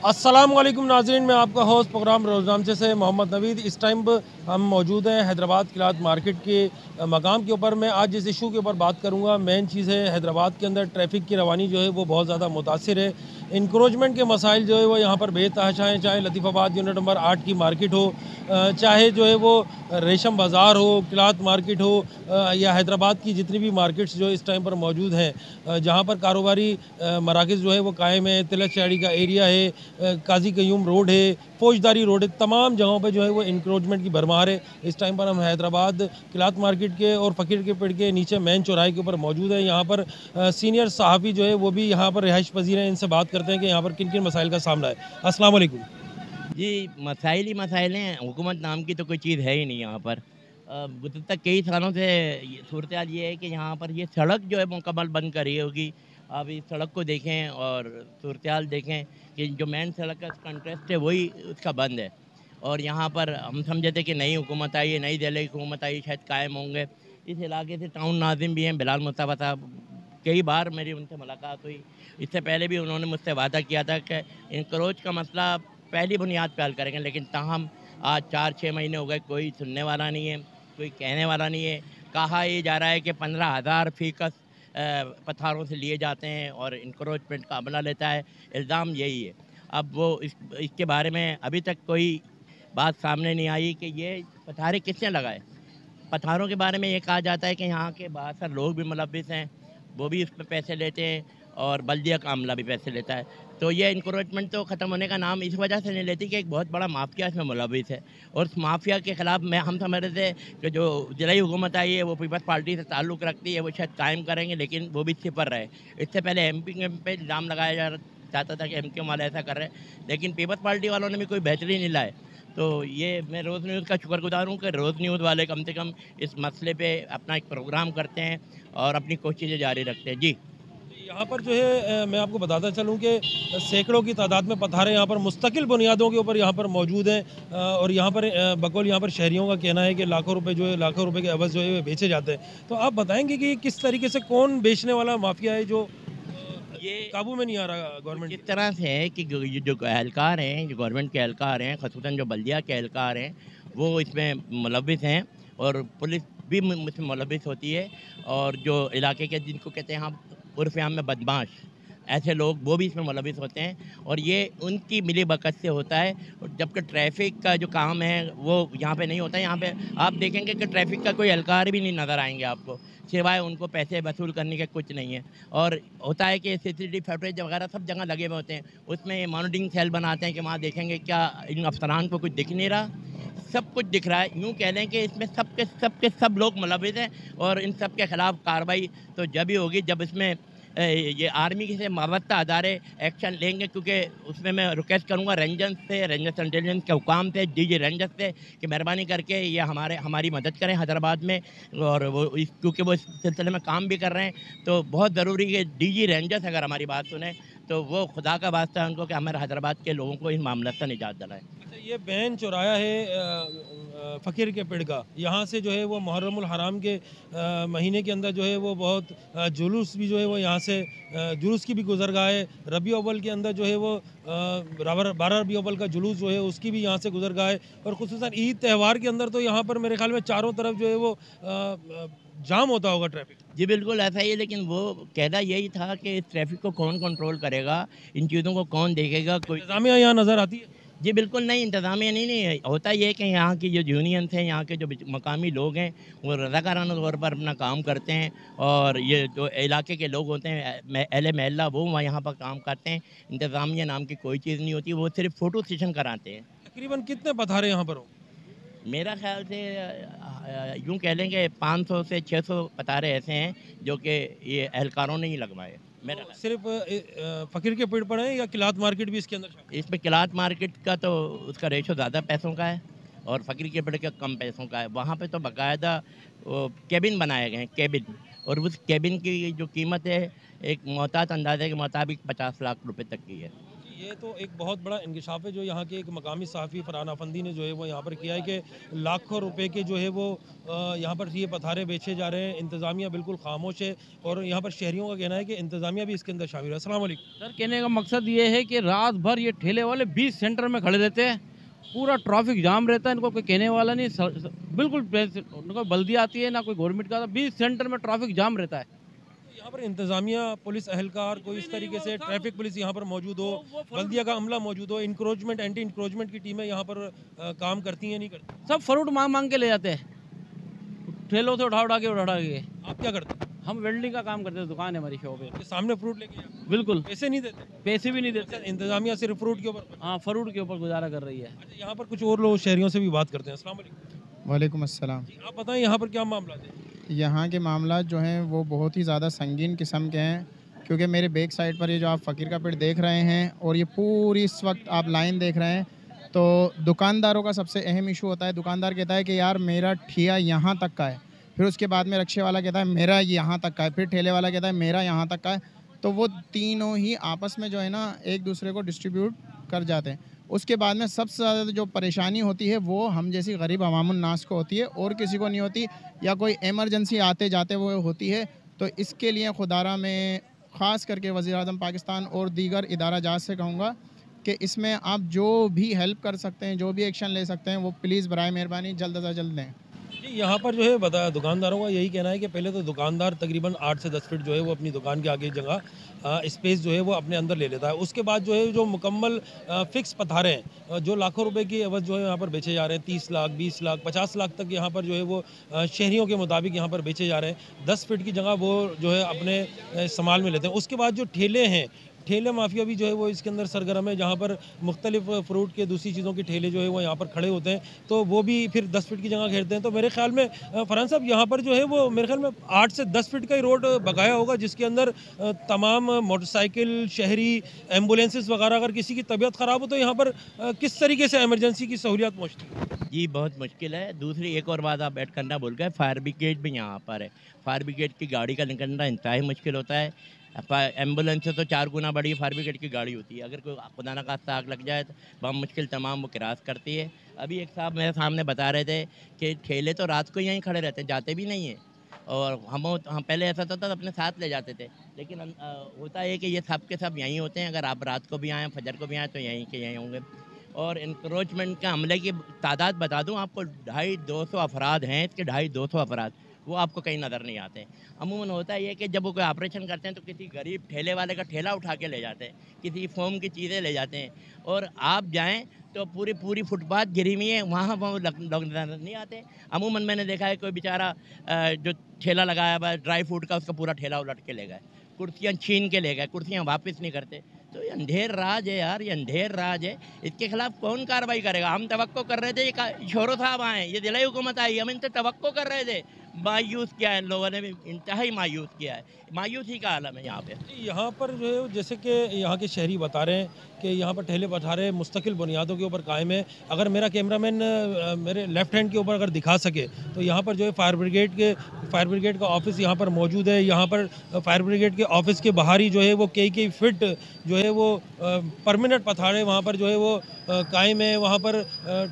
अस्सलाम वालेकुम नाज़रीन, मैं आपका होस्ट प्रोग्राम रोज़नामचे से मोहम्मद नवीद। इस टाइम पर हम मौजूद हैं हैदराबाद किलात मार्केट के मकाम के ऊपर। मैं आज जिस इशू के ऊपर बात करूंगा, मेन चीज़ है हैदराबाद के अंदर ट्रैफिक की रवानी जो है वो बहुत ज़्यादा मुतासिर है। इंक्रोचमेंट के मसाइल जो है वो यहाँ पर बेतहाशा हैं, चाहे लतीफ़ाबाद यूनिट नंबर 8 की मार्केट हो, चाहे जो है वो रेशम बाज़ार हो, किलात मार्केट हो, या हैदराबाद की जितनी भी मार्केट्स जो इस टाइम पर मौजूद हैं, जहाँ पर कारोबारी मराकज़ जो है वो कायम है। तिलक शहरी का एरिया है, काजी कयूम रोड है, फौजदारी रोड है, तमाम जगहों पे जो है वो इंक्रोचमेंट की भरमार है। इस टाइम पर हम हैदराबाद किलात मार्केट के और फ़कीर के पेड़ के नीचे मेन चौराहे के ऊपर मौजूद है। यहाँ पर सीनियर सहाफ़ी जो है वो भी यहाँ पर रिहाइश पजीर हैं। इनसे बात करते हैं कि यहाँ पर किन किन मसाइल का सामना है। अस्सलाम वालेकुम। जी, मसाइल ही मसाइल हैं, हुकूमत नाम की तो कोई चीज़ है ही नहीं यहाँ पर। गुज़श्ता कई सालों से ये सूरत-हाल ये है कि यहाँ पर ये सड़क जो है मुकम्मल बंद करी होगी। आप इस सड़क को देखें और सूरत-हाल देखें कि जो मेन सड़क का कंट्रास्ट है वही उसका बंद है। और यहाँ पर हम समझे थे कि नई हुकूमत आई है, नई दिल्ली की हुकूमत आई शायद कायम होंगे। इस इलाके से टाउन नाज़िम भी हैं बिलाल मुस्तफ़ा साहब, कई बार मेरी उनसे मुलाकात हुई। इससे पहले भी उन्होंने मुझसे वादा किया था कि इंक्रोच का मसला पहली बुनियाद पे हल करेंगे, लेकिन ताहम आज 4-6 महीने हो गए, कोई सुनने वाला नहीं है, कोई कहने वाला नहीं है। कहा ये जा रहा है कि 15,000 फ़ीकस पठारों से लिए जाते हैं और इंक्रोचमेंट का अमला लेता है, इल्ज़ाम यही है। अब वो इसके बारे में अभी तक कोई बात सामने नहीं आई कि ये पठारे किसने लगाए। पठारों के बारे में ये कहा जाता है कि यहाँ के बहुत सारे लोग भी मुलव्विस हैं, वो भी इसमें पैसे लेते हैं और बल्दिया का अमला भी पैसे लेता है। तो ये इंक्रोचमेंट तो ख़त्म होने का नाम इस वजह से नहीं लेती कि एक बहुत बड़ा माफिया इसमें मुलव्विस है और उस माफिया के ख़िलाफ़ मैं हम समझ रहे थे कि जो ज़िलाई हुकूमत आई है वो पीपल्स पार्टी से ताल्लुक़ रखती है, वो शायद कायम करेंगे, लेकिन वो भी सिपर रहे। इससे पहले एमपी पे इल्ज़ाम लगाया जाता था कि एमक्यू वाले ऐसा कर रहे हैं, लेकिन पीपल्स पार्टी वालों ने भी कोई बेहतरी नहीं लाए। तो ये मैं रोज़ न्यूज़ का शुक्रगुज़ार हूँ कि रोज़ न्यूज़ वाले कम से कम इस मसले पे अपना एक प्रोग्राम करते हैं और अपनी कोशिशें जारी रखते हैं। जी। यहाँ पर जो है मैं आपको बताता चलूँ कि सैकड़ों की तादाद में पत्थर यहाँ पर मुस्तकिल बुनियादों के ऊपर यहाँ पर मौजूद हैं, और यहाँ पर बकौल यहाँ पर शहरियों का कहना है कि लाखों रुपए जो है, लाखों रुपए के अवज़ जो है वो बेचे जाते हैं। तो आप बताएंगे कि किस तरीके से कौन बेचने वाला माफिया है जो ये काबू में नहीं आ रहा ये गवर्नमेंट किस की? तरह से है कि ये जो एहलकार हैं, जो गवर्नमेंट के एहलकार हैं, ख़ुसूसन जो बल्दिया के एहलकार हैं, वो इसमें मुलव्विस हैं और पुलिस भी इसमें मुलव्विस होती है और जो इलाके के जिनको कहते हैं हम उर्फ़ आम में बदमाश, ऐसे लोग वो भी इसमें मुलव्विस होते हैं और ये उनकी मिलीभगत से होता है। और जबकि ट्रैफ़िक का जो काम है, वो यहाँ पे नहीं होता है। यहाँ पे आप देखेंगे कि ट्रैफ़िक का कोई एहलकार भी नहीं नज़र आएँगे आपको, सिवाय उनको पैसे वसूल करने के कुछ नहीं है। और होता है कि सीसीटीवी फुटेज वगैरह सब जगह लगे हुए होते हैं, उसमें मॉनिटरिंग सेल बनाते हैं कि वहाँ देखेंगे क्या इन अफसरान को कुछ दिख नहीं रहा, सब कुछ दिख रहा है। यूँ कह लें कि इसमें सब लोग मुलव्विस हैं और इन सब के खिलाफ कार्रवाई तो जब ही होगी जब इसमें ये आर्मी से मावत्ता अदारे एक्शन लेंगे, क्योंकि उसमें मैं रिक्वेस्ट करूँगा रेंजर्स इंटेलिजेंस के हुकाम से, डीजी रेंजर्स से कि मेहरबानी करके ये हमारी मदद करें हैदराबाद में। और वो क्योंकि वो इस सिलसिले में काम भी कर रहे हैं, तो बहुत ज़रूरी है कि डीजी रेंजर्स अगर हमारी बात सुने तो वो खुदा का वास्ता है उनको कि हमारे हैदराबाद के लोगों को इस मामले से निजात दिलाएं। अच्छा, ये बैन चौराया है फ़कीर के पेड़ का, यहाँ से जो है वो मुहर्रमुल हराम के महीने के अंदर जो है वो बहुत जुलूस भी जो है वो यहाँ से जुलूस की भी गुजरगाह है। रबी अव्वल के अंदर जो है वो 12 रबी अव्वल का जुलूस जो है उसकी भी यहाँ से गुजरगाह है। और खुसूसन ईद त्यौहार के अंदर तो यहाँ पर मेरे ख्याल में चारों तरफ जो है वो जाम होता होगा ट्रैफिक। जी, बिल्कुल ऐसा ही है, लेकिन वो कहना यही था कि इस ट्रैफ़िक को कौन कंट्रोल करेगा, इन चीज़ों को कौन देखेगा, कोई इंतज़ामिया यहाँ नज़र आती है। जी, बिल्कुल नहीं, इंतज़ामिया नहीं है। होता ये है कि यहाँ की जो यूनियंस हैं, यहाँ के जो मकामी लोग हैं, वो रज़ाकाराना तौर पर अपना काम करते हैं और ये जो इलाके के लोग होते हैं अहले महल्ला, वो वहाँ यहाँ पर काम करते हैं। इंतज़ामिया नाम की कोई चीज़ नहीं होती, वो सिर्फ़ फ़ोटो सेशन कराते हैं। तकरीबन कितने पथारे यहाँ पर हो? मेरा ख़्याल से यूँ कह लें कि 500 से 600 पतारे ऐसे हैं, जो कि ये एहलकारों ने ही लगवाए, मेरा तो ख़्याल। सिर्फ फ़कीर के पेड़ पर है या किलात मार्केट भी इसके अंदर शामिल है? इसमें किलात मार्केट का तो उसका रेशो ज़्यादा पैसों का है और फ़कीर के पेड़ का कम पैसों का है। वहाँ पे तो बाकायदा वो केबिन बनाए गए हैं, केबिन, और उस केबिन की जो कीमत है एक मोहतात अंदाज़े के मुताबिक 50 लाख रुपए तक की है। ये तो एक बहुत बड़ा इंकशाफ है जो यहाँ के एक मकामी सहाफ़ी फरहान अफंदी ने जो है वो यहाँ पर किया है कि लाखों रुपए के जो है वो यहाँ पर ये पथारे बेचे जा रहे हैं। इंतज़ामिया बिल्कुल खामोश है और यहाँ पर शहरियों का कहना है कि इंतज़ामिया भी इसके अंदर शामिल है। अस्सलाम वालेकुम। सर कहने का मकसद ये है कि रात भर ये ठेले वाले 20 सेंटर में खड़े रहते हैं, पूरा ट्रैफिक जाम रहता है, इनको कोई कहने वाला नहीं। बिल्कुल उनको बल्दी आती है ना कोई गवर्नमेंट का, 20 सेंटर में ट्रैफिक जाम रहता है। यहाँ पर इंतज़ामिया पुलिस अहलकार कोई इस तरीके से ट्रैफिक पुलिस यहाँ पर मौजूद हो, बल्दिया का अमला मौजूद हो, इंक्रोचमेंट एंटी इंक्रोचमेंट की टीमें यहाँ पर काम करती हैं नहीं करती? सब फ्रूट मांग मांग के ले जाते हैं, ठेलों से उठा उठा के। आप क्या करते हैं? हम वेल्डिंग का काम करते हैं, दुकान है हमारी शॉप है। के सामने फ्रूट लेके आए? बिल्कुल, पैसे नहीं देते? पैसे भी नहीं देते। अच्छा, इंतज़ामिया सिर्फ फ्रूट के ऊपर? हाँ, फ्रूट के ऊपर गुजारा कर रही है। अच्छा, यहाँ पर कुछ और लोग शहरियों से भी बात करते हैं। अस्सलाम वालेकुम। वालेकुम अस्सलाम। जी, आप बताएं यहाँ पर क्या मामला है? यहाँ के मामला जो हैं वो बहुत ही ज़्यादा संगीन किस्म के हैं, क्योंकि मेरे बैक साइड पर ये जो आप फ़कीर का पेड़ देख रहे हैं और ये पूरी इस वक्त आप लाइन देख रहे हैं, तो दुकानदारों का सबसे अहम इशू होता है। दुकानदार कहता है कि यार मेरा ठिया यहाँ तक का है, फिर उसके बाद में रक्शे वाला कहता है मेरा यहाँ तक का है, फिर ठेले वाला कहता है मेरा यहाँ तक का है। तो वो तीनों ही आपस में जो है ना एक दूसरे को डिस्ट्रीब्यूट कर जाते हैं। उसके बाद में सबसे ज़्यादा जो परेशानी होती है वो हम जैसी गरीब अवामुन नास को होती है, और किसी को नहीं होती, या कोई इमरजेंसी आते जाते वो होती है। तो इसके लिए खुदारा में ख़ास करके वज़ीर-ए-आज़म पाकिस्तान और दीगर इदारा जात से कहूँगा कि इसमें आप जो भी हेल्प कर सकते हैं, जो भी एक्शन ले सकते हैं, वो प्लीज़ बराए मेहरबानी जल्द से जल्द लें। जी, यहाँ पर जो है बता दुकानदारों का यही कहना है कि पहले तो दुकानदार तकरीबन 8 से 10 फीट जो है वो अपनी दुकान के आगे जगह स्पेस जो है वो अपने अंदर ले लेता है। उसके बाद जो है जो मुकम्मल फिक्स पथारे हैं जो लाखों रुपए की एवज़ जो है यहाँ पर बेचे जा रहे हैं, 30 लाख 20 लाख 50 लाख तक यहाँ पर जो है वो शहरियों के मुताबिक यहाँ पर बेचे जा रहे हैं। 10 फीट की जगह वो जो है अपने इस्तेमाल में लेते हैं। उसके बाद जो ठेले हैं, ठेले माफिया भी जो है वो इसके अंदर सरगर्म है, जहाँ पर मुख्तलिफ फ्रूट के दूसरी चीज़ों के ठेले जो है वो यहाँ पर खड़े होते हैं, तो वो भी फिर 10 फीट की जगह घेरते हैं। तो मेरे ख्याल में फरहान साहब यहाँ पर जो है वो मेरे ख्याल में 8 से 10 फीट का ही रोड बकाया होगा, जिसके अंदर तमाम मोटरसाइकिल, शहरी एम्बुलेंसेस वगैरह अगर किसी की तबीयत ख़राब हो तो यहाँ पर किस तरीके से एमरजेंसी की सहूलियात पहुँचती है? जी, बहुत मुश्किल है। दूसरी एक और बात आप ऐड करना भूल गए, फायर ब्रिगेड भी यहाँ पर है। फायर ब्रिगेड की गाड़ी का निकलना इंतहाई मुश्किल होता है। एम्बुलेंस से तो 4 गुना बड़ी फायर ब्रिगेड की गाड़ी होती है। अगर कोई खुदा न खास्ता आग लग जाए तो बहुत मुश्किल तमाम वो क्रॉस करती है। अभी एक साहब मेरे सामने बता रहे थे कि ठेले तो रात को यहीं खड़े रहते हैं, जाते भी नहीं हैं। और हम पहले ऐसा था तो अपने साथ ले जाते थे, लेकिन होता है कि ये सब के सब यहीं होते हैं। अगर आप रात को भी आएँ, फजर को भी आएँ, तो यहीं के यहीं होंगे। और इंक्रोचमेंट का हमले की तादाद बता दूं आपको, 250 अफराद हैं। इसके 250 अफराद वो आपको कहीं नज़र नहीं आते। अमूमन होता है ये कि जब वो कोई ऑपरेशन करते हैं तो किसी गरीब ठेले वाले का ठेला उठा के ले जाते हैं, किसी फोम की चीज़ें ले जाते हैं, और आप जाएं तो पूरी फुटपाथ गिरी हुई है, वहाँ वो लोग नज़र नहीं आते। अमूमन मैंने देखा है कोई बेचारा जो ठेला लगाया हुआ है ड्राई फ्रूट का, उसका पूरा ठेला उलट के ले गए, कुर्सियाँ छीन के ले गए, कुर्सियाँ वापस नहीं करते। तो ये अंधेर राज है यार, ये अंधेर राज है। इसके खिलाफ कौन कार्रवाई करेगा? हम तवक्को कर रहे थे ये छोरो साहब आए, ये दिलाई हुकूमत आई, हम इनसे तवक्को कर रहे थे। मायूस किया है इन लोगों ने भी, इंतहाई मायूस किया है। मायूसी का आलम है यहाँ पे। यहाँ पर जो है जैसे कि यहाँ के शहरी बता रहे हैं कि यहाँ पर ठेले पठारे मुस्तकिल बुनियादों के ऊपर कायम है। अगर मेरा कैमरामैन मेरे लेफ्ट हैंड के ऊपर अगर दिखा सके तो यहाँ पर जो है फायर ब्रिगेड का ऑफिस यहाँ पर मौजूद है। यहाँ पर फायर ब्रिगेड के ऑफिस के बाहर ही जो है वो कई फिट जो है वो परमानेंट पथारे वहाँ पर जो है वो कायम है। वहाँ पर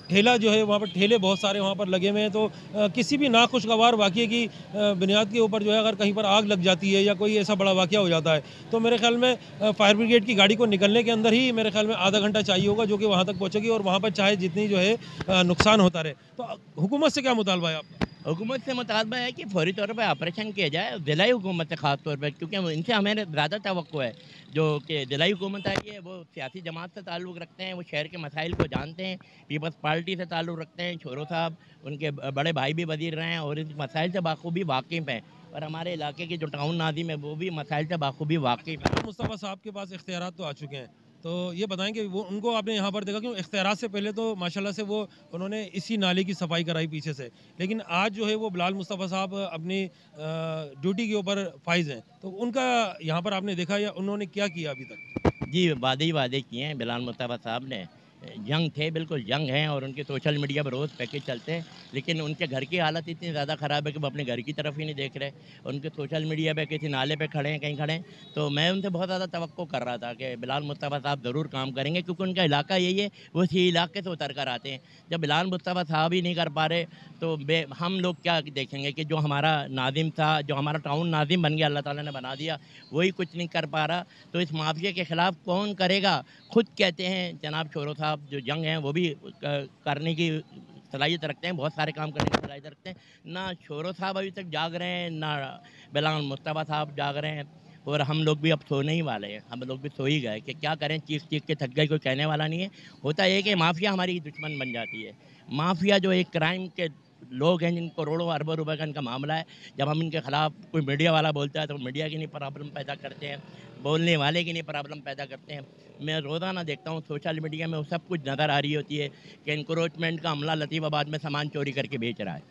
ठेला जो है वहाँ पर ठेले बहुत सारे वहाँ पर लगे हुए हैं। तो किसी भी नाखुशगवार वाक़ये की बुनियाद के ऊपर जो है अगर कहीं पर आग लग जाती है या कोई ऐसा बड़ा वाक़या हो जाता है तो मेरे ख्याल में फायर ब्रिगेड की गाड़ी को निकलने के अंदर ही मेरे ख्याल में आधा घंटा चाहिए होगा, जो कि वहाँ तक पहुँचेगी और वहाँ पर चाहे जितनी जो है नुकसान होता रहे। तो हुकूमत से क्या मुतालबा है आपका? हुकूमत से मुतालबा है कि फौरी तौर पर ऑपरेशन किया जाए, दिलाई हुकूमत से ख़ास तौर पर, क्योंकि इनसे हमें ज़्यादा तवक्को है। जो कि दिलाई हुकूमत आई है वो सियासी जमात से ताल्लुक़ रखते हैं, वो शहर के मसाइल को जानते हैं, पीपल्स पार्टी से ताल्लुक़ रखते हैं। छोरो साहब उनके बड़े भाई भी वज़ीर रहे हैं और इस मसाइल से बाखूबी वाकिफ़ हैं। और हमारे इलाके के जो टाउन नाज़िम है वो भी मसाइल से बाखूबी वाकिफ़ है। मुस्तफ़ा साहब के पास इख्तियारात तो आ चुके हैं, तो ये बताएं कि वो उनको आपने यहाँ पर देखा क्यों? इख्तियारात से पहले तो माशाल्लाह से वो उन्होंने इसी नाले की सफाई कराई पीछे से, लेकिन आज जो है वो बिलाल मुस्तफ़ा साहब अपनी ड्यूटी के ऊपर फाइज हैं, तो उनका यहाँ पर आपने देखा या उन्होंने क्या किया अभी तक? जी, वादे ही वादे किए हैं बिलाल मुस्तफ़ा साहब ने। यंग थे, बिल्कुल यंग हैं और उनके सोशल मीडिया पर रोज़ पैकेज चलते हैं, लेकिन उनके घर की हालत इतनी ज़्यादा ख़राब है कि वो अपने घर की तरफ ही नहीं देख रहे। उनके सोशल मीडिया पे किसी नाले पे खड़े हैं, कहीं खड़े हैं, तो मैं उनसे बहुत ज़्यादा तवक्को कर रहा था कि बिलाल मुस्तफ़ा साहब ज़रूर काम करेंगे, क्योंकि उनका इलाका यही है, वो इसी इलाके से उतर कर आते हैं। जब बिलाल मुस्तफ़ा साहब ही नहीं कर पा रहे, तो हम लोग क्या देखेंगे कि जो हमारा नाज़िम था, जो हमारा टाउन नाज़िम बन गया, अल्लाह ताला ने बना दिया, वही कुछ नहीं कर पा रहा, तो इस माफिया के ख़िलाफ़ कौन करेगा? खुद कहते हैं जनाब छोरो साहब जो यंग हैं, वो भी करने की सलाहियत रखते हैं, बहुत सारे काम करने की सलाहियत रखते हैं। ना छोरो साहब अभी तक जाग रहे हैं, ना बिलाल मुस्तफ़ा साहब जाग रहे हैं, और हम लोग भी अब सोने ही वाले हैं। हम लोग भी सो ही गए कि क्या करें, चीख-चीख के थक गए, कोई कहने वाला नहीं है। होता ये है कि माफिया हमारी दुश्मन बन जाती है। माफिया जो एक क्राइम के लोग हैं, जिन करोड़ों अरबों रुपए का इनका मामला है, जब हम इनके खिलाफ कोई मीडिया वाला बोलता है तो मीडिया की नहीं प्रॉब्लम पैदा करते हैं, बोलने वाले की नहीं प्रॉब्लम पैदा करते हैं। मैं रोज़ाना देखता हूँ सोशल मीडिया में वो सब कुछ नज़र आ रही होती है कि एनक्रोचमेंट का अमला लतीफ़ाबाद में सामान चोरी करके बेच रहा है।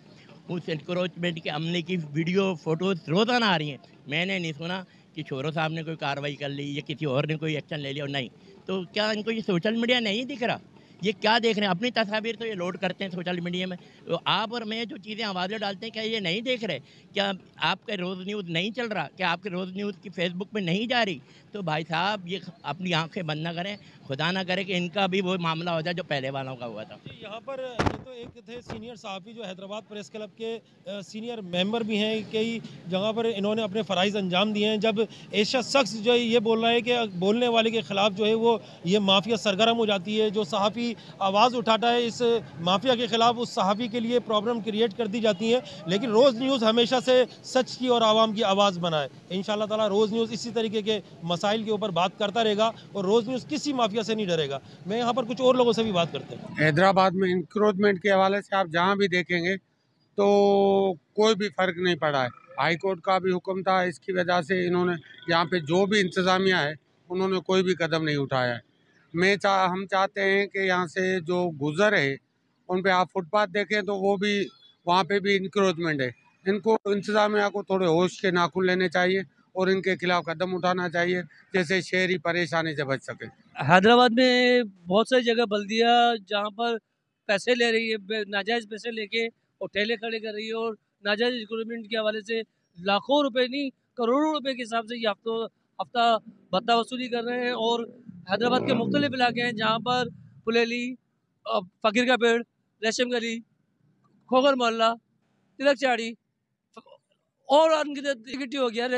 उस एनक्रोचमेंट के अमले की वीडियो फ़ोटोज़ रोज़ाना आ रही हैं। मैंने नहीं सुना कि छोरो साहब ने कोई कार्रवाई कर ली या किसी और ने कोई एक्शन ले लिया, और नहीं। तो क्या इनको ये सोशल मीडिया नहीं दिख रहा? ये क्या देख रहे हैं? अपनी तस्वीर तो ये लोड करते हैं सोशल मीडिया में। तो आप और मैं जो चीज़ें आवाज़ें डालते हैं, क्या ये नहीं देख रहे? क्या आपका रोज़ न्यूज़ नहीं चल रहा? क्या आपके रोज़ न्यूज़ की फ़ेसबुक पे नहीं जा रही? तो भाई साहब ये अपनी आँखें बंद ना करें, खुदा ना करे कि इनका भी वो मामला हो जाए जो पहले वालों का हुआ था। जी, यहाँ पर ये तो एक थे सीनियर सहाफ़ी जो हैदराबाद प्रेस क्लब के सीनियर मेंबर भी हैं। कई जगह पर इन्होंने अपने फ़राइज़ अंजाम दिए हैं। जब ऐसा शख्स जो है ये बोल रहा है कि बोलने वाले के ख़िलाफ़ जो है वो ये माफिया सरगर्म हो जाती है, जो सहाफ़ी आवाज़ उठाता है इस माफिया के ख़िलाफ़, उस सहाफ़ी के लिए प्रॉब्लम क्रिएट कर दी जाती है। लेकिन रोज़ न्यूज़ हमेशा से सच की और आवाम की आवाज़ बनाए। इंशाअल्लाह ताला रोज़ न्यूज़ इसी तरीके के मसाइल के ऊपर बात करता रहेगा और रोज़ न्यूज़ किसी माफिया से नहीं डरेगा। मैं यहाँ पर कुछ और लोगों से भी बात करते हैं। हैदराबाद में इंक्रोचमेंट के हवाले से आप जहाँ भी देखेंगे तो कोई भी फ़र्क नहीं पड़ा है। हाई कोर्ट का भी हुक्म था, इसकी वजह से इन्होंने यहाँ पे जो भी इंतज़ामिया है उन्होंने कोई भी कदम नहीं उठाया है। हम चाहते हैं कि यहाँ से जो गुज़र है उन पे आप फुटपाथ देखें तो वो भी वहाँ पे भी इंक्रोचमेंट है। इनको इंतज़ामिया को थोड़े होश के नाखून लेने चाहिए और इनके खिलाफ कदम उठाना चाहिए, जैसे शहरी परेशानी से बच सके। हैदराबाद में बहुत सारी जगह बल्दिया जहाँ पर पैसे ले रही है, नाजायज़ पैसे लेके और ठेले खड़े कर रही है, और नाजायज़ रिक्रूटमेंट के हवाले से लाखों रुपए नहीं करोड़ों रुपए के हिसाब से ये हफ्ता भत्ता वसूली कर रहे हैं। और हैदराबाद के मुख्तलिफ इलाके हैं जहाँ पर पुलेली, फ़कीर का पेड़, रेशम गली, खोगर मोहल्ला, तिलक चाड़ी और अनगिनत हो गया,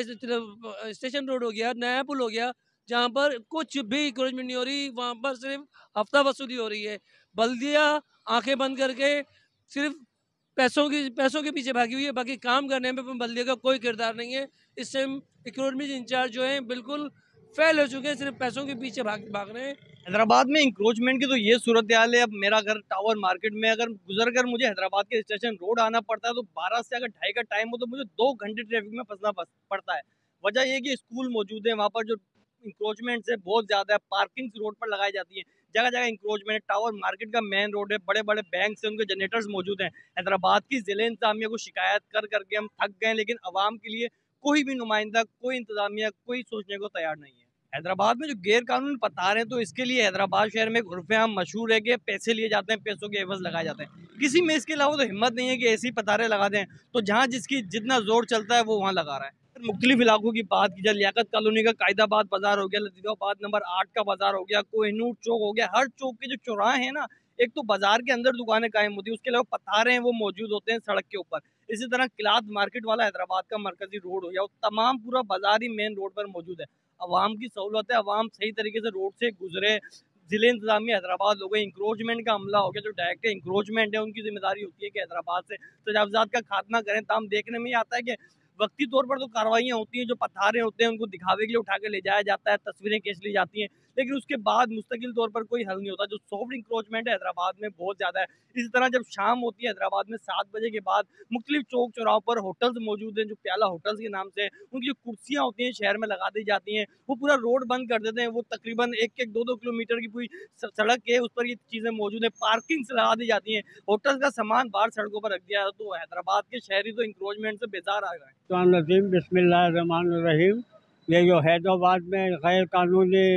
स्टेशन रोड हो गया, नया पुल हो गया, जहाँ पर कुछ भी इंक्रोचमेंट नहीं हो रही, वहाँ पर सिर्फ हफ्ता वसूली हो रही है। बल्दिया आंखें बंद करके सिर्फ पैसों के पीछे भागी हुई है, बाकी काम करने में बल्दिया का कोई किरदार नहीं है। इस टाइम इकोनॉमिक इंचार्ज जो हैं बिल्कुल फेल हो चुके हैं, सिर्फ पैसों के पीछे भाग रहे हैं। हैदराबाद में इंक्रोचमेंट की तो ये सूरत हाल है। अब मेरा घर टावर मार्केट में, अगर गुजर कर मुझे हैदराबाद के स्टेशन रोड आना पड़ता है तो 12 से अगर 2:30 का टाइम हो तो मुझे 2 घंटे ट्रैफिक में फंसना पड़ता है। वजह ये कि स्कूल मौजूद है, वहाँ पर जो इंक्रोचमेंट है बहुत ज़्यादा है, पार्किंग रोड पर लगाई जाती है, जगह जगह इंक्रोचमेंट है। टावर मार्केट का मेन रोड है, बड़े बड़े बैंक से उनके जनरेटर्स मौजूद हैं। हैदराबाद की ज़िले इंतजामिया को शिकायत कर करके हम थक गए, लेकिन आवाम के लिए कोई भी नुमाइंदा, कोई इंतजामिया, कोई सोचने को तैयार नहीं है। हैदराबाद में जो गैर कानूनी पतार हैं, तो इसके लिए हैदराबाद शहर में एक उर्फ़-ए-आम मशहूर है कि पैसे लिए जाते हैं, पैसों के एवज़ लगाए जाते हैं। किसी में इसके अलावा तो हिम्मत नहीं है कि ऐसी पतारें लगा दें, तो जहाँ जिसकी जितना ज़ोर चलता है वो वहाँ लगा रहा है। मुख्तलिफ इलाकों की बात की जाए, लियाकत कॉलोनी का कायदाबाद बाज़ार हो गया, लतीफ़ाबाद नंबर 8 का बाज़ार हो गया, कोहिनूर चौक हो गया, हर चौक के जो चौराहे हैं ना, एक तो बाज़ार के अंदर दुकानें कायम होती हैं, उसके अलावा पतारें हैं वो मौजूद होते हैं सड़क के ऊपर। इसी तरह किलात मार्केट वाला हैदराबाद का मरकज़ी रोड हो गया, वो तमाम पूरा बाज़ार ही मेन रोड पर मौजूद है। अवाम की सहूलत है, अवाम सही तरीके से रोड से गुजरे। ज़िले इंतज़ामिया हैदराबाद हो गए, इंक्रोचमेंट का हमला हो गया, जो डायरेक्ट इंक्रोचमेंट है उनकी जिम्मेदारी होती है कि हैदराबाद से तजावुज़ात का खात्मा करें। तमाम देखने में ही आता है कि वक्ती तौर पर तो कार्रवाइयाँ होती हैं, जो पथारे होते हैं उनको दिखावे के लिए उठा के ले जाया जाता है, तस्वीरें खींच ली जाती हैं, लेकिन उसके बाद मुस्तकिल तौर पर कोई हल नहीं होता। जो सॉफ्ट इंक्रोचमेंट है हैदराबाद में बहुत ज़्यादा है। इसी तरह जब शाम होती है हैदराबाद में 7 बजे के बाद मुख्तलिफ चौक चौराहों पर होटल्स मौजूद हैं, जो प्याला होटल्स के नाम से उनकी जो कुर्सियाँ होती हैं शहर में लगा दी जाती हैं, वो पूरा रोड बंद कर देते हैं। वो तकरीबन 1-1, 2-2 किलोमीटर की पूरी सड़क है, उस पर ये चीज़ें मौजूद हैं, पार्किंग्स लगा दी जाती हैं, होटल्स का सामान बाहर सड़कों पर रख दिया है। तो हैदराबाद के शहरी तो इंक्रोचमेंट से बेजार आ गए हैं। नजीम बिस्मिल्लाहिर्रहमानिर्रहीम। ये जो हैदराबाद में गैर कानूनी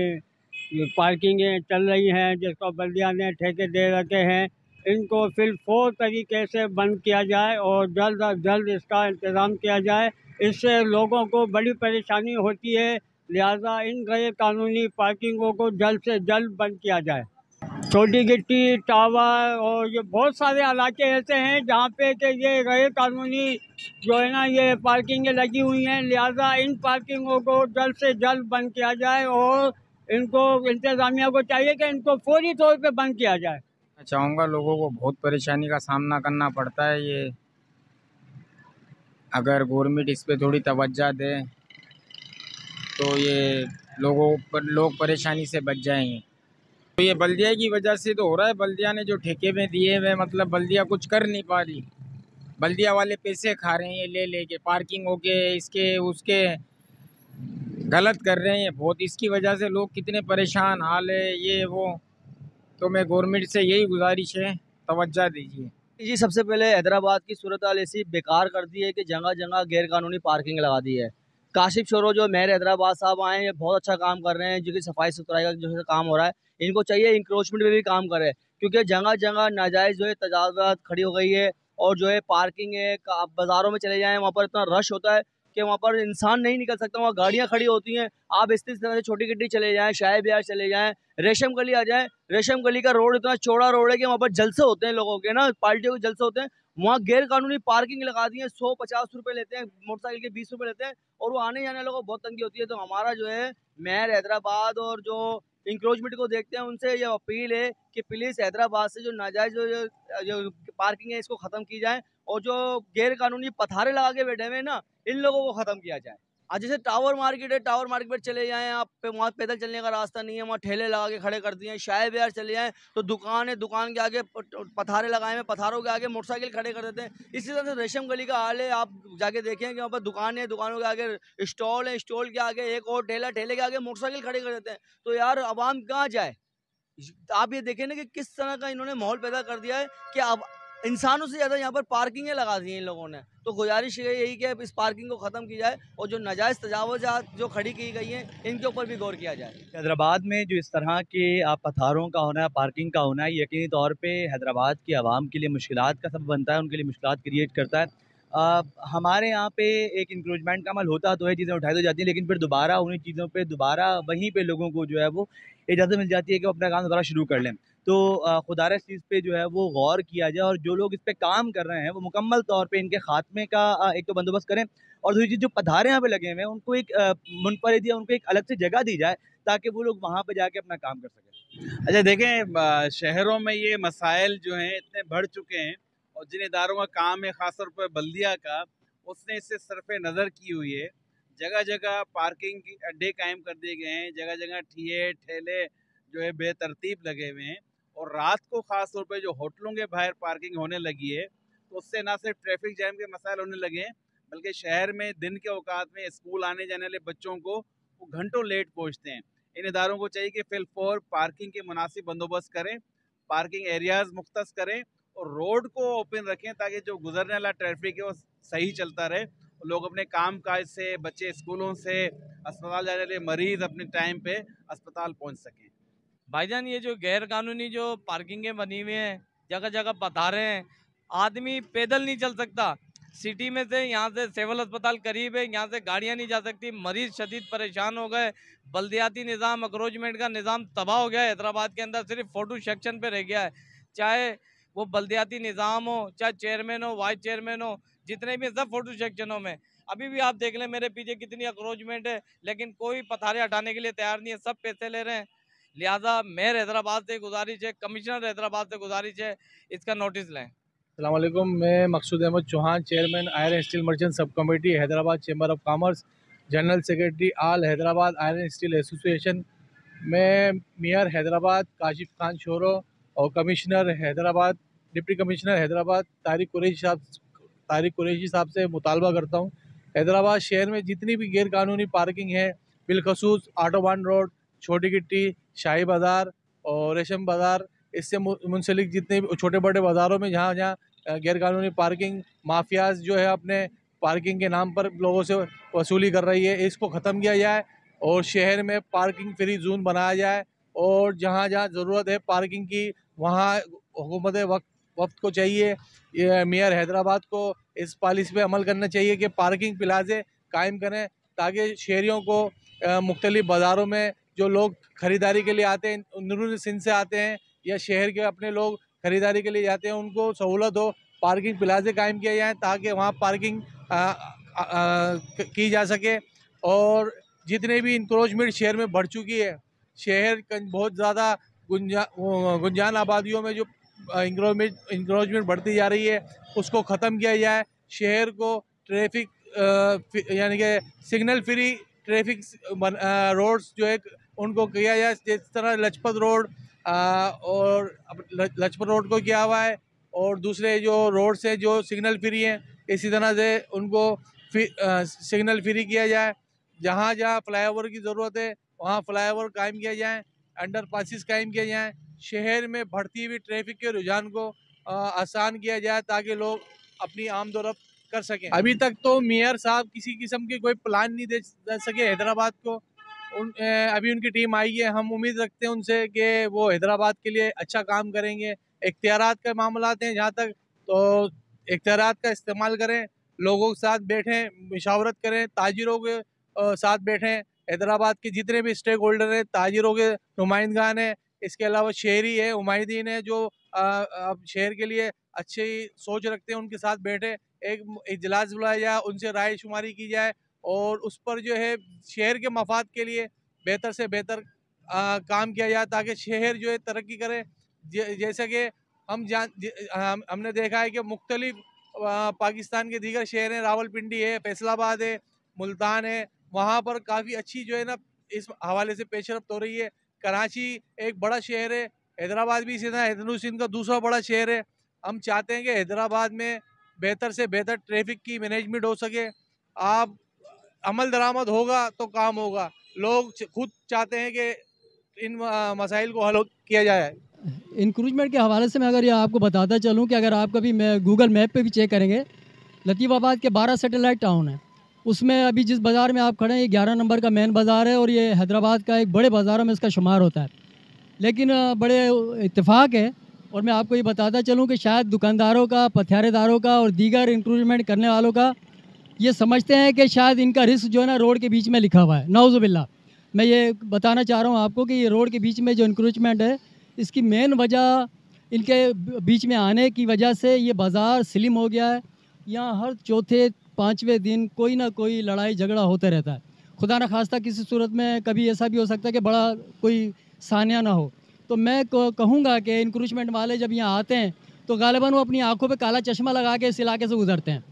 पार्किंगें चल रही हैं जिसको बल्दिया ने ठेके दे रखे हैं, इनको फिलफोर तरीके से बंद किया जाए और जल्द अज जल्द इसका इंतज़ाम किया जाए। इससे लोगों को बड़ी परेशानी होती है, लिहाजा इन गैर कानूनी पार्किंगों को जल्द से जल्द बंद किया जाए। छोटी गिट्टी, टावर और ये बहुत सारे इलाके ऐसे हैं जहाँ पे कि ये गैर कानूनी जो है ना ये पार्किंगें लगी हुई हैं, लिहाजा इन पार्किंगों को जल्द से जल्द बंद किया जाए और इनको इंतज़ामिया को चाहिए कि इनको फौरी तौर पे बंद किया जाए। मैं चाहूँगा लोगों को बहुत परेशानी का सामना करना पड़ता है। ये अगर गवर्नमेंट इस पे थोड़ी तवज्जो दे तो ये लोग परेशानी से बच जाएंगे। तो ये बल्दिया की वजह से तो हो रहा है। बल्दिया ने जो ठेके में दिए हुए, मतलब बल्दिया कुछ कर नहीं पा रही। बल्दिया वाले पैसे खा रहे हैं ये ले के, पार्किंग होके इसके उसके गलत कर रहे हैं बहुत। इसकी वजह से लोग कितने परेशान हाल है ये वो। तो मैं गवर्नमेंट से यही गुजारिश है, तवज्जो दीजिए। जी, सबसे पहले हैदराबाद की सूरत हाल ऐसी बेकार कर दी है कि जगह जगह गैर कानूनी पार्किंग लगा दी है। काशिफ शोरो जो मेयर हैदराबाद साहब आए हैं, ये बहुत अच्छा काम कर रहे हैं, जो कि सफाई सुथराई का जो है काम हो रहा है। इनको चाहिए इंक्रोचमेंट में भी काम करे, क्योंकि जगह जगह नाजायज़ जो है तजावुज़ात खड़ी हो गई है। और जो है पार्किंग है, आप बाज़ारों में चले जाएँ, वहाँ पर इतना रश होता है कि वहाँ पर इंसान नहीं निकल सकता, वहाँ गाड़ियाँ खड़ी होती हैं। आप इस तरह से छोटी गिट्टी चले जाएँ, शाही बाज़ार चले जाएँ, रेशम गली आ जाएँ, रेशम गली का रोड इतना चौड़ा रोड है कि वहाँ पर जलसे होते हैं लोगों के ना, पार्टियों के जलसे होते हैं। वहाँ गैर कानूनी पार्किंग लगा दी है, 150 रुपये लेते हैं, मोटरसाइकिल के 20 रुपये लेते हैं, और वो आने जाने वालों को बहुत तंगी होती है। तो हमारा जो है मेयर हैदराबाद और जो इंक्रोचमेंट को देखते हैं, उनसे ये अपील है कि प्लीज़ हैदराबाद से जो नाजायज़ जो पार्किंग है इसको ख़त्म की जाए, और जो गैर कानूनी पथारे लगा के बैठे हुए हैं ना, इन लोगों को ख़त्म किया जाए। आज जैसे टावर मार्केट है, टावर मार्केट पर चले जाएँ आप, वहाँ पैदल चलने का रास्ता नहीं है, वहाँ ठेले लगा के खड़े कर दिए हैं। शाही बाज़ार चले जाएँ तो दुकान है, दुकान के आगे पथारे लगाए हैं, पथारों के आगे मोटरसाइकिल खड़े कर देते हैं। इसी तरह से रेशम गली का हाल है, आप जाके देखें कि वहाँ पर दुकान है, दुकानों के आगे स्टॉल है, स्टॉल के आगे एक और ठेला, ठेले के आगे मोटरसाइकिल खड़े कर देते हैं। तो यार अवाम कहाँ जाए? आप ये देखें ना कि किस तरह का इन्होंने माहौल पैदा कर दिया है कि अब इंसानों से ज़्यादा यहाँ पर पार्किंगें लगा दी हैं इन लोगों ने। तो गुजारिश यही कि इस पार्किंग को ख़त्म की जाए और जो नाजायज़ तजावुज़ात जो खड़ी की गई हैं, इनके ऊपर भी गौर किया जाए। हैदराबाद में जो इस तरह के पथारों का होना, पार्किंग का होना, यकीनी तौर पे हैदराबाद की आवाम के लिए मुश्किलात का सबब बनता है, उनके लिए मुश्किलात क्रिएट करता है। हमारे यहाँ पे एक इंक्रोचमेंट का अमल होता तो है, चीज़ें उठाई तो जाती हैं, लेकिन फिर दोबारा उन्हीं चीज़ों पे दोबारा वहीं पे लोगों को जो है वो इजाज़त मिल जाती है कि वो अपना काम दोबारा शुरू कर लें। तो खुदारा इस चीज़ पे जो है वो गौर किया जाए, और जो लोग इस पे काम कर रहे हैं वो मुकम्मल तौर पे इनके खात्मे का एक तो बंदोबस्त करें, और दूसरी चीज़ जो पधारे यहाँ पे लगे हुए हैं उनको एक मुनफरिद या उनको एक अलग से जगह दी जाए ताकि वो लोग वहाँ पे जाके अपना काम कर सकें। अच्छा देखें, शहरों में ये मसाइल जो हैं इतने बढ़ चुके हैं, और जिन इदारों का काम है ख़ासतौर पर बल्दिया का, उसने इससे सरफ नज़र की हुई है। जगह जगह पार्किंग के अड्डे कायम कर दिए गए हैं, जगह जगह ठेले जो है बेतरतीब लगे हुए हैं, और रात को ख़ास तौर पे जो होटलों के बाहर पार्किंग होने लगी है, तो उससे ना सिर्फ ट्रैफिक जैम के मसाइल होने लगे हैं, बल्कि शहर में दिन के औकात में स्कूल आने जाने वाले बच्चों को वो घंटों लेट पहुँचते हैं। इन इदारों को चाहिए कि फिलफौर पार्किंग के मुनासिब बंदोबस्त करें, पार्किंग एरियाज़ मुख्तस करें, और रोड को ओपन रखें ताकि जो गुजरने वाला ट्रैफिक है वो सही चलता रहे, और लोग अपने काम काज से, बच्चे स्कूलों से, अस्पताल जाने वाले मरीज़ अपने टाइम पे अस्पताल पहुँच सकें। भाईजान ये जो गैर कानूनी जो पार्किंगें बनी हुई हैं, जगह जगह पथारे हैं, आदमी पैदल नहीं चल सकता। सिटी में से यहाँ से सिविल अस्पताल करीब है, यहाँ से गाड़ियाँ नहीं जा सकती, मरीज शदीद परेशान हो गए। बल्दियाती निज़ाम, अक्रोचमेंट का निज़ाम तबाह हो गया है। हैदराबाद के अंदर सिर्फ फ़ोटो सेक्शन पे रह गया है, चाहे वो बल्दियाती निज़ाम हो, चाहे चेयरमैन हो, वाइस चेयरमैन हो, जितने भी सब फ़ोटो सेक्शनों में। अभी भी आप देख लें मेरे पीछे कितनी अक्रोचमेंट है, लेकिन कोई पथारे हटाने के लिए तैयार नहीं है, सब पैसे ले रहे हैं। लिहाजा मेयर हैदराबाद से गुजारिश है, कमिश्नर हैदराबाद से गुजारिश है, इसका नोटिस लें। अस्सलाम वालेकुम, मैं Maqsood Ahmed Chauhan, chairman iron steel merchant sub committee Hyderabad chamber of commerce, general secretary all Hyderabad iron steel association. मैं मेयर हैदराबाद काशिफ खान शोरो और commissioner Hyderabad, deputy commissioner Hyderabad Tariq Qureshi साहब से मुतालबा करता हूँ, हैदराबाद शहर में जितनी भी गैर कानूनी पार्किंग है, बिलखसूस ऑटोबान रोड, छोटी गिट्टी, शाही बाज़ार और रेशम बाज़ार, इससे मुंसलिक जितने भी छोटे बड़े बाज़ारों में जहाँ जहाँ गैर कानूनी पार्किंग माफियाज जो है अपने पार्किंग के नाम पर लोगों से वसूली कर रही है, इसको ख़त्म किया जाए और शहर में पार्किंग फ्री जोन बनाया जाए और जहाँ जहाँ ज़रूरत है पार्किंग की वहाँ हुकूमत वक्त को चाहिए, ये मेयर हैदराबाद को इस पॉलिसी पे अमल करना चाहिए कि पार्किंग प्लाजे कायम करें ताकि शहरियों को मुख्तलिफ बाज़ारों में जो लोग ख़रीदारी के लिए आते हैं, अंदरूनी सिंध से आते हैं या शहर के अपने लोग ख़रीदारी के लिए जाते हैं, उनको सहूलत हो, पार्किंग प्लाजे कायम किए जाएँ ताकि वहाँ पार्किंग की जा सके। और जितने भी इंक्रोचमेंट शहर में बढ़ चुकी है, शहर बहुत ज़्यादा गुंजान आबादियों में जो इंक्रोचमेंट बढ़ती जा रही है उसको ख़त्म किया जाए। शहर को ट्रैफिक यानी कि सिग्नल फ्री ट्रैफिक रोड्स जो है उनको किया जाए, जिस तरह लजपत रोड और लजपत रोड को किया हुआ है और दूसरे जो रोड्स हैं जो सिग्नल फ्री हैं इसी तरह से उनको सिग्नल फ्री किया जाए। जहाँ जहाँ फ्लाईओवर की ज़रूरत है वहाँ फ्लाईओवर कायम किया जाए, अंडर पासिस कायम किए जाएँ, शहर में बढ़ती हुई ट्रैफिक के रुझान को आसान किया जाए ताकि लोग अपनी आमदोरफ्त कर सकें। अभी तक तो मेयर साहब किसी किस्म के कोई प्लान नहीं दे सके हैदराबाद को। अभी उनकी टीम आई है, हम उम्मीद रखते हैं उनसे कि वो हैदराबाद के लिए अच्छा काम करेंगे। इख्तियारात के मामलात हैं जहाँ तक, तो इख्तियारात का इस्तेमाल करें, लोगों के साथ बैठें, मशावरत करें, ताजिरों के साथ बैठें, हैदराबाद के जितने भी स्टेक होल्डर हैं, ताजिरों के नुमाइंदगान हैं, इसके अलावा शहरी है, उमायदीन है जो अब शहर के लिए अच्छी सोच रखते हैं, उनके साथ बैठे एक इजलास बुलाया जाए, उनसे राय शुमारी की जाए और उस पर जो है शहर के मफाद के लिए बेहतर से बेहतर काम किया जाए ताकि शहर जो है तरक्की करे। जैसे कि हमने देखा है कि मुख्तलिफ पाकिस्तान के दीगर शहर हैं, रावलपिंडी है, फैसलाबाद है, मुल्तान है, वहाँ पर काफ़ी अच्छी जो है ना इस हवाले से पेशरफ्त हो रही है। कराची एक बड़ा शहर है, हैदराबाद भी इसी तरह हैदराबाद सिंध का दूसरा बड़ा शहर है। हम चाहते हैं कि हैदराबाद में बेहतर से बेहतर ट्रैफिक की मैनेजमेंट हो सके। आप अमल दरामद होगा तो काम होगा। लोग खुद चाहते हैं कि इन मसाइल को हल किया जाए। इंक्रूजमेंट के हवाले से मैं अगर ये आपको बताता चलूँ कि अगर आप कभी गूगल मैप पे भी चेक करेंगे, लतीफ़ाबाद के 12 सैटेलाइट टाउन है, उसमें अभी जिस बाज़ार में आप खड़े हैं ये 11 नंबर का मेन बाज़ार है और ये हैदराबाद का एक बड़े बाज़ारों में इसका शुमार होता है। लेकिन बड़े इत्तेफाक है और मैं आपको ये बताता चलूँ कि शायद दुकानदारों का, पथियारेदारों का और दीगर इंक्रूजमेंट करने वालों का ये समझते हैं कि शायद इनका रिस्क जो है ना रोड के बीच में लिखा हुआ है। नाउज़ुबिल्लाह, मैं ये बताना चाह रहा हूँ आपको कि ये रोड के बीच में जो इंक्रूजमेंट है इसकी मेन वजह इनके बीच में आने की वजह से ये बाज़ार स्लिम हो गया है। यहाँ हर चौथे 5वें दिन कोई ना कोई लड़ाई झगड़ा होते रहता है। खुदा न खास्ता किसी सूरत में कभी ऐसा भी हो सकता है कि बड़ा कोई सानिया ना हो। तो मैं कहूँगा कि इंक्रूजमेंट वाले जब यहाँ आते हैं तो गालिबन वो अपनी आंखों पे काला चश्मा लगा के इस इलाके से गुजरते हैं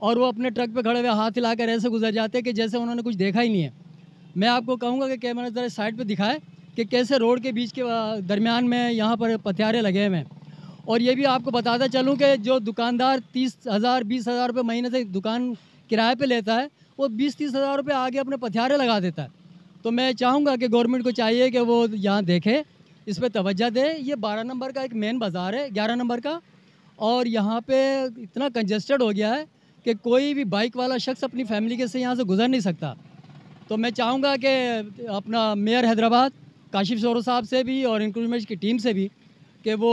और वो अपने ट्रक पे खड़े हुए हाथ हिला कर ऐसे गुजर जाते हैं कि जैसे उन्होंने कुछ देखा ही नहीं है। मैं आपको कहूँगा कि कैमरा ज़रा साइड पे दिखाए कि कैसे रोड के बीच के दरमियान में यहाँ पर पथियारे लगे हुए हैं। और ये भी आपको बताता चलूँ कि जो दुकानदार 30,000 20,000 रुपये महीने से दुकान किराए पे लेता है वो 20-30 हज़ार रुपये आगे अपने पथियारे लगा देता है। तो मैं चाहूँगा कि गवर्नमेंट को चाहिए कि वो यहाँ देखे, इस पर तवज्जो दे। ये 12 नंबर का एक मेन बाज़ार है, 11 नंबर का, और यहाँ पे इतना कंजस्टेड हो गया है कि कोई भी बाइक वाला शख्स अपनी फैमिली के से यहाँ से गुजर नहीं सकता। तो मैं चाहूँगा कि अपना मेयर हैदराबाद काशिफ सोरो साहब से भी और इंक्रूजमेंट की टीम से भी कि वो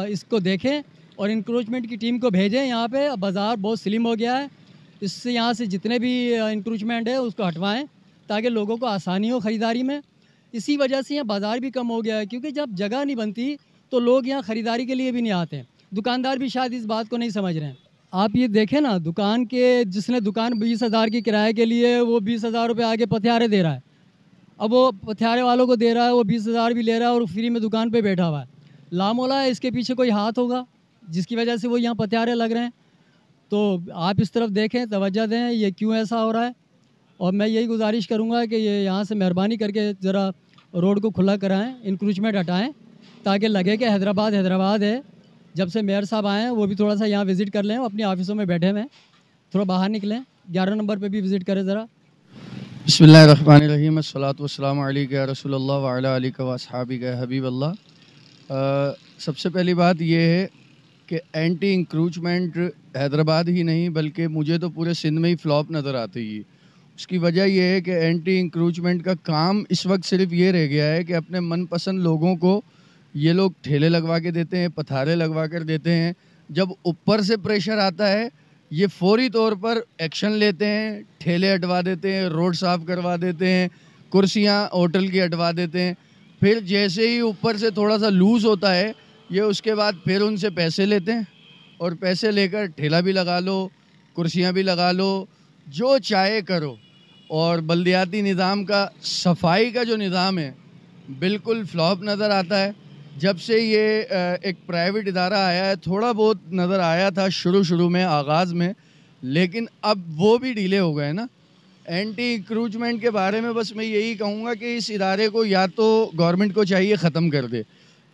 इसको देखें और इंक्रोचमेंट की टीम को भेजें यहाँ पे। बाज़ार बहुत स्लिम हो गया है, इससे यहाँ से जितने भी इंक्रोचमेंट है उसको हटवाएं ताकि लोगों को आसानी हो ख़रीदारी में। इसी वजह से यहाँ बाज़ार भी कम हो गया है क्योंकि जब जगह नहीं बनती तो लोग यहाँ ख़रीदारी के लिए भी नहीं आते हैं। दुकानदार भी शायद इस बात को नहीं समझ रहे हैं। आप ये देखें ना, दुकान के जिसने दुकान 20,000 की किराए के लिए वो 20,000 रुपये आगे पथियारे दे रहा है। अब वो पथियारे वालों को दे रहा है, वो 20,000 भी ले रहा है और फ्री में दुकान पे बैठा हुआ है। लामोला है, इसके पीछे कोई हाथ होगा जिसकी वजह से वो यहाँ पथियारे लग रहे हैं। तो आप इस तरफ देखें, तवज्जो दें ये क्यों ऐसा हो रहा है। और मैं यही गुजारिश करूँगा कि ये यहाँ से मेहरबानी करके ज़रा रोड को खुला कराएँ, इंक्रोचमेंट हटाएँ ताकि लगे कि हैदराबाद हैदराबाद है। जब से मेयर साहब आए हैं वो भी थोड़ा सा यहाँ विज़िट कर लें, अपनी ऑफिसों में बैठे हुए थोड़ा बाहर निकलें, 11 नंबर पे भी विज़िट करें ज़रा। बिस्मिल्लाहिर्रहमानिर्रहीम, अस्सलातु वस्सलामु अलैका या रसूलल्लाह व अला आलिका व अस्हाबिका हबीबल्लाह। सबसे पहली बात ये है कि एंटी इंक्रूचमेंट हैदराबाद ही नहीं बल्कि मुझे तो पूरे सिंध में ही फ्लॉप नज़र आती है। उसकी वजह ये है कि एंटी इंक्रोचमेंट का काम इस वक्त सिर्फ ये रह गया है कि अपने मनपसंद लोगों को ये लोग ठेले लगवा के देते हैं, पथारे लगवा कर देते हैं। जब ऊपर से प्रेशर आता है ये फौरी तौर पर एक्शन लेते हैं, ठेले हटवा देते हैं, रोड साफ़ करवा देते हैं, कुर्सियां होटल की हटवा देते हैं। फिर जैसे ही ऊपर से थोड़ा सा लूज़ होता है ये उसके बाद फिर उनसे पैसे लेते हैं और पैसे लेकर ठेला भी लगा लो, कुर्सियां भी लगा लो, जो चाहे करो। और बल्दियाती निज़ाम का सफाई का जो निज़ाम है बिल्कुल फ्लॉप नज़र आता है। जब से ये एक प्राइवेट इदारा आया है थोड़ा बहुत नज़र आया था शुरू में आगाज़ में, लेकिन अब वो भी ढीले हो गए ना। एंटी इंक्रोचमेंट के बारे में बस मैं यही कहूँगा कि इस इदारे को या तो गवर्नमेंट को चाहिए ख़त्म कर दे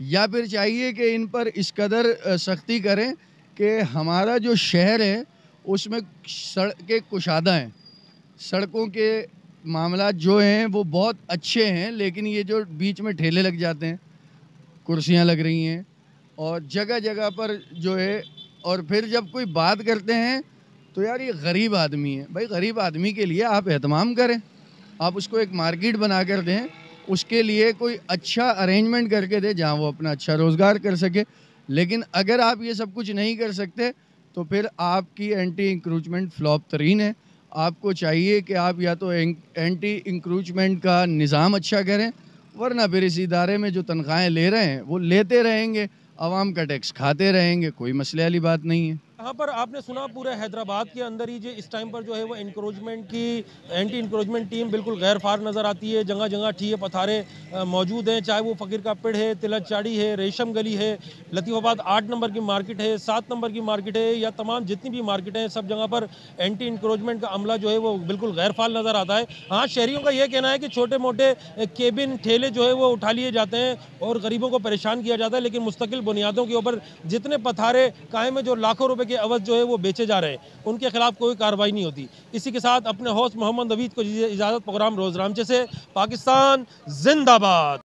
या फिर चाहिए कि इन पर इस कदर सख्ती करें कि हमारा जो शहर है उसमें सड़कें कुशादा हैं, सड़कों के मामला जो हैं वो बहुत अच्छे हैं, लेकिन ये जो बीच में ठेले लग जाते हैं, कुर्सियां लग रही हैं और जगह जगह पर जो है, और फिर जब कोई बात करते हैं तो यार ये गरीब आदमी है। भाई गरीब आदमी के लिए आप एहतमाम करें, आप उसको एक मार्केट बना कर दें, उसके लिए कोई अच्छा अरेंजमेंट करके दें जहाँ वो अपना अच्छा रोज़गार कर सके। लेकिन अगर आप ये सब कुछ नहीं कर सकते तो फिर आपकी एंटी इंक्रोचमेंट फ्लॉप तरीन है। आपको चाहिए कि आप या तो एंटी इंक्रोचमेंट का निज़ाम अच्छा करें, वरना फिर इस इदारे में जो तनख्वाहें ले रहे हैं वो लेते रहेंगे, आवाम का टैक्स खाते रहेंगे, कोई मसले वाली बात नहीं है। यहाँ पर आपने सुना पूरे हैदराबाद के अंदर ही जो इस टाइम पर जो है वो इंक्रोचमेंट की एंटी इंक्रोचमेंट टीम बिल्कुल गैर फार नज़र आती है। जगह जगह ठीए पथारे मौजूद हैं, चाहे वो फ़कीर का पेड़ है, तिलक चाड़ी है, रेशम गली है, लतीफ़ाबाद 8 नंबर की मार्केट है, 7 नंबर की मार्केट है, या तमाम जितनी भी मार्केटें हैं सब जगह पर एंटी इंक्रोचमेंट का अमला जो है वो बिल्कुल गैर फाल नज़र आता है। हाँ, शहरियों का यह कहना है कि छोटे मोटे केबिन ठेले जो है वो उठा लिए जाते हैं और गरीबों को परेशान किया जाता है, लेकिन मुस्तकिल बुनियादों के ऊपर जितने पथारे कायम है जो लाखों रुपए के अवध जो है वो बेचे जा रहे हैं उनके खिलाफ कोई कार्रवाई नहीं होती। इसी के साथ अपने होस्ट मोहम्मद नवीद को इजाज़त। प्रोग्राम रोज़ रामचे से, पाकिस्तान जिंदाबाद।